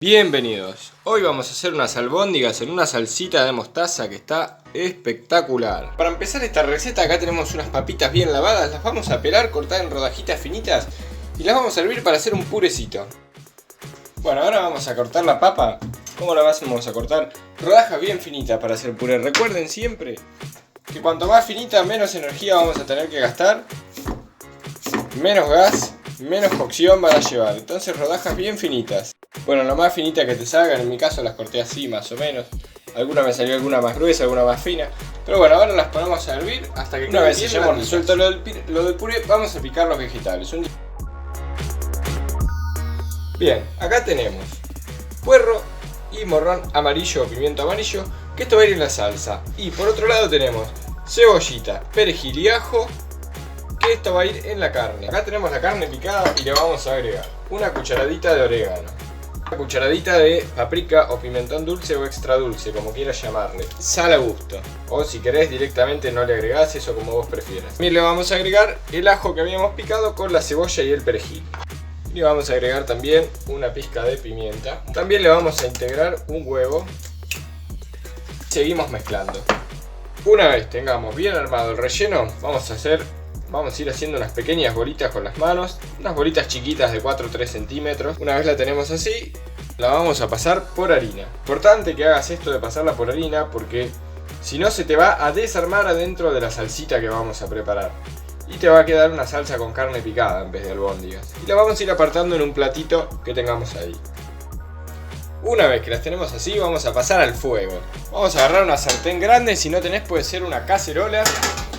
Bienvenidos, hoy vamos a hacer unas albóndigas en una salsita de mostaza que está espectacular. Para empezar esta receta acá tenemos unas papitas bien lavadas, las vamos a pelar, cortar en rodajitas finitas y las vamos a hervir para hacer un purecito. Bueno, ahora vamos a cortar la papa. ¿Cómo la vamos a cortar? Rodajas bien finitas para hacer puré. Recuerden siempre que cuanto más finita, menos energía vamos a tener que gastar, menos gas, menos cocción van a llevar. Entonces rodajas bien finitas. Bueno, lo más finita que te salgan, en mi caso las corté así más o menos. Alguna me salió alguna más gruesa, alguna más fina. Pero bueno, ahora las ponemos a hervir hasta que una vez hayamos resuelto lo del puré, vamos a picar los vegetales. Bien, acá tenemos puerro y morrón amarillo o pimiento amarillo, que esto va a ir en la salsa. Y por otro lado tenemos cebollita, perejil y ajo, que esto va a ir en la carne. Acá tenemos la carne picada y le vamos a agregar una cucharadita de orégano, una cucharadita de paprika o pimentón dulce o extra dulce, como quieras llamarle, sal a gusto, o si querés directamente no le agregás, eso como vos prefieras. También le vamos a agregar el ajo que habíamos picado con la cebolla y el perejil. Le vamos a agregar también una pizca de pimienta. También le vamos a integrar un huevo. Seguimos mezclando. Una vez tengamos bien armado el relleno, vamos a ir haciendo unas pequeñas bolitas con las manos, unas bolitas chiquitas de 4 o 3 centímetros. Una vez la tenemos así, la vamos a pasar por harina. Importante que hagas esto de pasarla por harina porque si no se te va a desarmar adentro de la salsita que vamos a preparar. Y te va a quedar una salsa con carne picada en vez de albóndigas. Y la vamos a ir apartando en un platito que tengamos ahí. Una vez que las tenemos así, vamos a pasar al fuego. Vamos a agarrar una sartén grande, si no tenés puede ser una cacerola.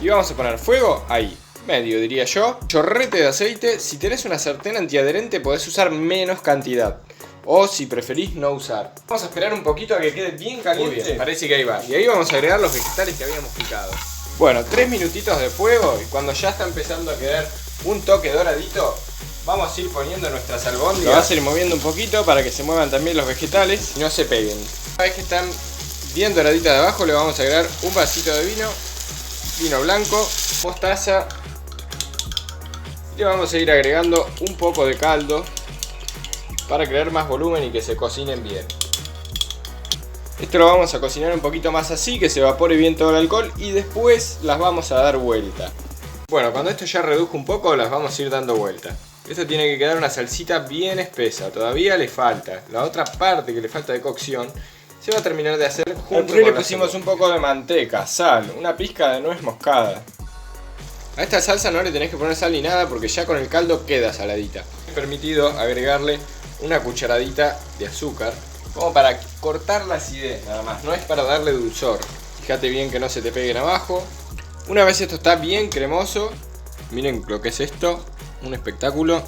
Y vamos a poner fuego ahí. Medio diría yo, chorrete de aceite. Si tenés una sartén antiadherente podés usar menos cantidad, o si preferís no usar. Vamos a esperar un poquito a que quede bien caliente. Muy bien, parece que ahí va. Y ahí vamos a agregar los vegetales que habíamos picado. Bueno, 3 minutitos de fuego y cuando ya está empezando a quedar un toque doradito, vamos a ir poniendo nuestras albóndigas. Lo vas a ir moviendo un poquito para que se muevan también los vegetales y no se peguen. Una vez que están bien doraditas de abajo, le vamos a agregar un vasito de vino blanco, mostaza. Le vamos a ir agregando un poco de caldo para crear más volumen y que se cocinen bien. Esto lo vamos a cocinar un poquito más así, que se evapore bien todo el alcohol y después las vamos a dar vuelta. Bueno, cuando esto ya redujo un poco, las vamos a ir dando vuelta. Esto tiene que quedar una salsita bien espesa, todavía le falta. La otra parte que le falta de cocción se va a terminar de hacer junto. Al puré le pusimos un poco de manteca, sal, una pizca de nuez moscada. A esta salsa no le tenés que poner sal ni nada porque ya con el caldo queda saladita. Es permitido agregarle una cucharadita de azúcar, como para cortar la acidez nada más, no es para darle dulzor. Fíjate bien que no se te peguen abajo. Una vez esto está bien cremoso, miren lo que es esto, un espectáculo.